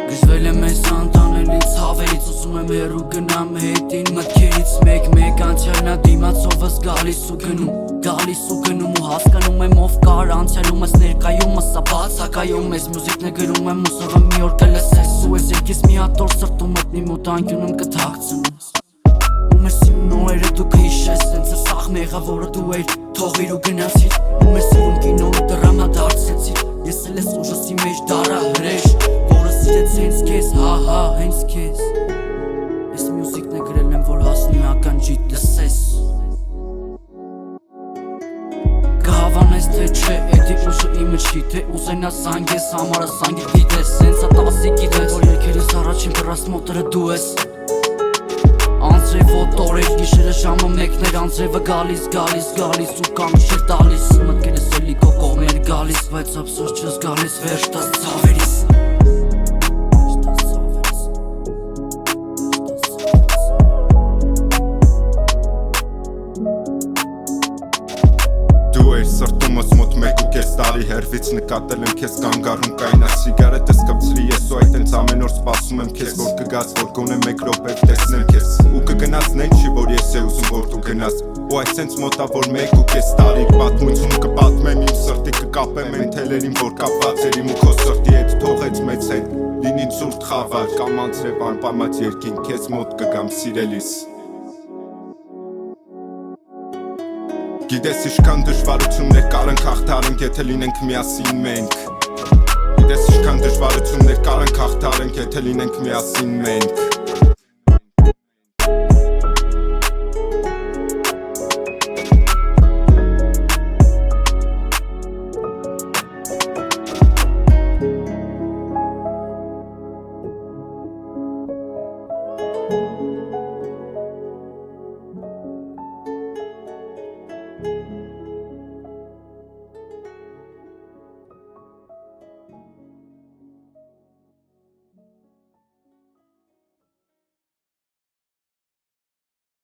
Գժվել եմ ես անտանելի ցավերից Ուզում եմ հեռու գնամ հետին մտքերից մեկ անցյալնա դիմացովս գալիս ու գնում ու հասկանում եմ ով կար անցյալումս ներկայումս սա բացակայում ես մյուզիկն է գրում եմ ուսողը մի օր կլսես ու ես երկիս մի հատ օր սրտում մտնի մոտ անկյունում կթաքցնես ու մեր սիրուն օրերը դու կհիշես սենց սաղ մեղա որը դու էր թողիր ու գնացիր ու մեր սիրուն կինոն դրամա դարձեցիր ես էլ ես ուժսի մեջ դարա հրեշ որը սիրեց հենց քեզ հա հենց քեզ ես մյուզիկն է գրել եմ որ հասնի ականջիդ լսես Կհավանես թե չէ էդի ուժը իմը չի թե ուզենաս զանգես համարը զանգի դիտես սենց ատասի գիտես որ երկերս առաջին պրաստ մոտորը դու ես Անձրև ոտորեր գիշերը ժամը մեկներ անձրևը գալիս ու կանուշեր տալիս մտքեր ես էլի քո կողմեր գալիս բայց ափսոս չես գալիս վերջ տաս ցավերիս Դու ես սրտումս մոտ մեկ ու կես տարի հերվից նկատել եմ քեզ կանգառում կայնա սիգարետս կպցրի ես ու այդ հենց ամեն օր սպասում եմ քեզ որ կգաս որ գոնե մեկ րոպե տեսնեմ քեզ ու կգնաս նեն չի որ ես է ուզում որ դու գնաս ու այս հենց մոտա որ մեկ ու կես տարի պատմություն կպատմեմ իմ սրտի կկապեմ այն թելերին որ կապված էր իմ ու քո սրտի հետ թողեց մեծ հետ լինի ցուրտ խավար կամ անձրև անպամած երկին քեզ մոտ կգամ սիրելիս Գիտես իշքան դժվարություններ կարանք հաղթարենք եթե լինենք միասին մենք Գիտես իշքան դժվարություններ կարանք հաղթարենք եթե լինենք միասին մենք